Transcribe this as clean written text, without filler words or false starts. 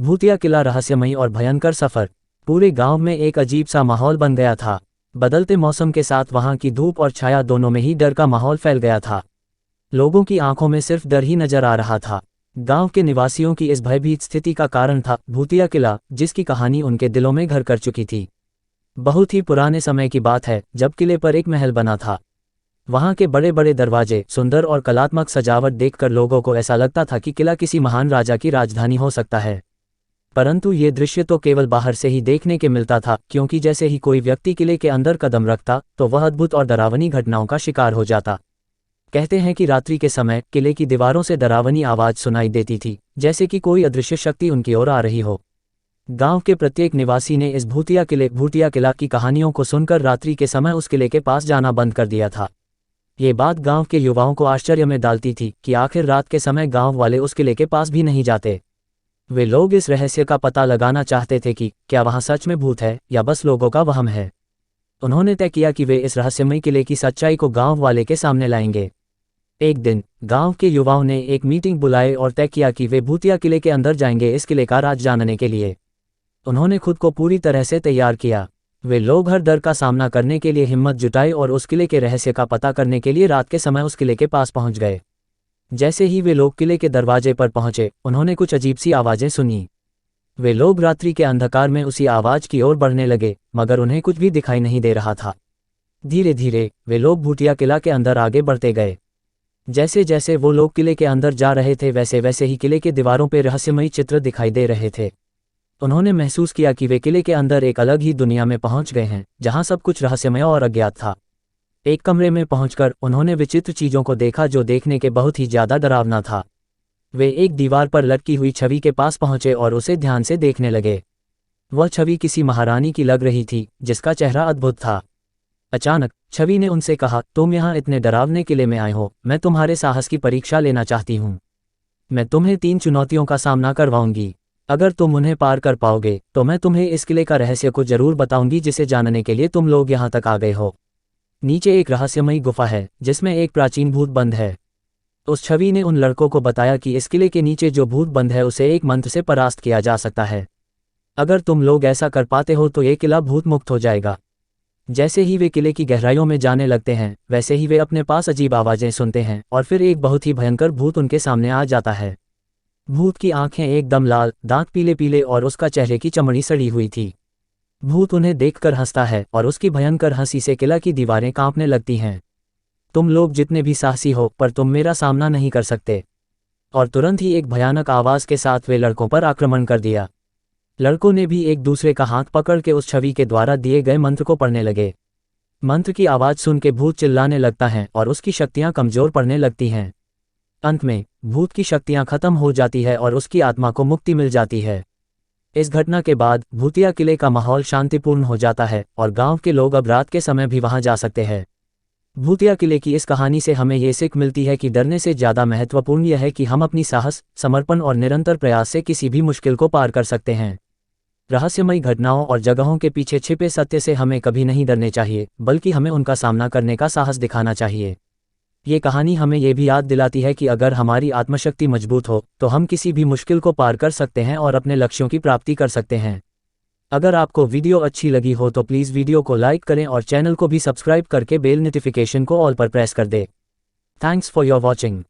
भूतिया किला, रहस्यमयी और भयंकर सफर। पूरे गांव में एक अजीब सा माहौल बन गया था। बदलते मौसम के साथ वहां की धूप और छाया दोनों में ही डर का माहौल फैल गया था। लोगों की आंखों में सिर्फ डर ही नजर आ रहा था। गांव के निवासियों की इस भयभीत स्थिति का कारण था भूतिया किला, जिसकी कहानी उनके दिलों में घर कर चुकी थी। बहुत ही पुराने समय की बात है, जब किले पर एक महल बना था। वहां के बड़े बड़े दरवाजे, सुंदर और कलात्मक सजावट देखकर लोगों को ऐसा लगता था कि किला किसी महान राजा की राजधानी हो सकता है। परंतु ये दृश्य तो केवल बाहर से ही देखने के मिलता था, क्योंकि जैसे ही कोई व्यक्ति किले के अंदर कदम रखता तो वह अद्भुत और डरावनी घटनाओं का शिकार हो जाता। कहते हैं कि रात्रि के समय किले की दीवारों से डरावनी आवाज सुनाई देती थी, जैसे कि कोई अदृश्य शक्ति उनकी ओर आ रही हो। गांव के प्रत्येक निवासी ने इस भूतिया किला की कहानियों को सुनकर रात्रि के समय उस किले के पास जाना बंद कर दिया था। ये बात गांव के युवाओं को आश्चर्य में डालती थी कि आखिर रात के समय गांव वाले उस किले के पास भी नहीं जाते। वे लोग इस रहस्य का पता लगाना चाहते थे कि क्या वहां सच में भूत है या बस लोगों का वहम है। उन्होंने तय किया कि वे इस रहस्यमयी किले की सच्चाई को गांव वाले के सामने लाएंगे। एक दिन गांव के युवाओं ने एक मीटिंग बुलाई और तय किया कि वे भूतिया किले के अंदर जाएंगे इस किले का राज जानने के लिए। उन्होंने खुद को पूरी तरह से तैयार किया। वे लोग हर डर का सामना करने के लिए हिम्मत जुटाई और उस किले के रहस्य का पता करने के लिए रात के समय उस किले के पास पहुंच गए। जैसे ही वे लोग किले के दरवाजे पर पहुंचे, उन्होंने कुछ अजीब सी आवाजें सुनी। वे लोग रात्रि के अंधकार में उसी आवाज की ओर बढ़ने लगे, मगर उन्हें कुछ भी दिखाई नहीं दे रहा था। धीरे धीरे वे लोग भूतिया किला के अंदर आगे बढ़ते गए। जैसे जैसे वो लोग किले के अंदर जा रहे थे, वैसे वैसे ही किले के दीवारों पर रहस्यमयी चित्र दिखाई दे रहे थे। उन्होंने महसूस किया कि वे किले के अंदर एक अलग ही दुनिया में पहुंच गए हैं, जहां सब कुछ रहस्यमय और अज्ञात था। एक कमरे में पहुंचकर उन्होंने विचित्र चीजों को देखा, जो देखने के बहुत ही ज्यादा डरावना था। वे एक दीवार पर लटकी हुई छवि के पास पहुंचे और उसे ध्यान से देखने लगे। वह छवि किसी महारानी की लग रही थी, जिसका चेहरा अद्भुत था। अचानक छवि ने उनसे कहा, तुम यहाँ इतने डरावने किले में आए हो, मैं तुम्हारे साहस की परीक्षा लेना चाहती हूँ। मैं तुम्हें 3 चुनौतियों का सामना करवाऊंगी। अगर तुम उन्हें पार कर पाओगे तो मैं तुम्हें इस किले का रहस्य को जरूर बताऊंगी, जिसे जानने के लिए तुम लोग यहाँ तक आ गए हो। नीचे एक रहस्यमयी गुफा है, जिसमें एक प्राचीन भूत बंद है। उस छवि ने उन लड़कों को बताया कि इस किले के नीचे जो भूत बंद है उसे एक मंत्र से परास्त किया जा सकता है। अगर तुम लोग ऐसा कर पाते हो तो ये किला भूत मुक्त हो जाएगा। जैसे ही वे किले की गहराइयों में जाने लगते हैं, वैसे ही वे अपने पास अजीब आवाजें सुनते हैं और फिर एक बहुत ही भयंकर भूत उनके सामने आ जाता है। भूत की आंखें एकदम लाल, दांत पीले पीले और उसका चेहरे की चमड़ी सड़ी हुई थी। भूत उन्हें देखकर हंसता है और उसकी भयंकर हंसी से किला की दीवारें कांपने लगती हैं। तुम लोग जितने भी साहसी हो, पर तुम मेरा सामना नहीं कर सकते। और तुरंत ही एक भयानक आवाज के साथ वे लड़कों पर आक्रमण कर दिया। लड़कों ने भी एक दूसरे का हाथ पकड़ के उस छवि के द्वारा दिए गए मंत्र को पढ़ने लगे। मंत्र की आवाज सुन के भूत चिल्लाने लगता है और उसकी शक्तियां कमजोर पड़ने लगती हैं। अंत में भूत की शक्तियां खत्म हो जाती है और उसकी आत्मा को मुक्ति मिल जाती है। इस घटना के बाद भूतिया किले का माहौल शांतिपूर्ण हो जाता है और गांव के लोग अब रात के समय भी वहां जा सकते हैं। भूतिया किले की इस कहानी से हमें ये सीख मिलती है कि डरने से ज़्यादा महत्वपूर्ण यह है कि हम अपनी साहस, समर्पण और निरंतर प्रयास से किसी भी मुश्किल को पार कर सकते हैं। रहस्यमयी घटनाओं और जगहों के पीछे छिपे सत्य से हमें कभी नहीं डरने चाहिए, बल्कि हमें उनका सामना करने का साहस दिखाना चाहिए। ये कहानी हमें ये भी याद दिलाती है कि अगर हमारी आत्मशक्ति मजबूत हो तो हम किसी भी मुश्किल को पार कर सकते हैं और अपने लक्ष्यों की प्राप्ति कर सकते हैं। अगर आपको वीडियो अच्छी लगी हो तो प्लीज़ वीडियो को लाइक करें और चैनल को भी सब्सक्राइब करके बेल नोटिफिकेशन को ऑल पर प्रेस कर दें। Thanks for your watching.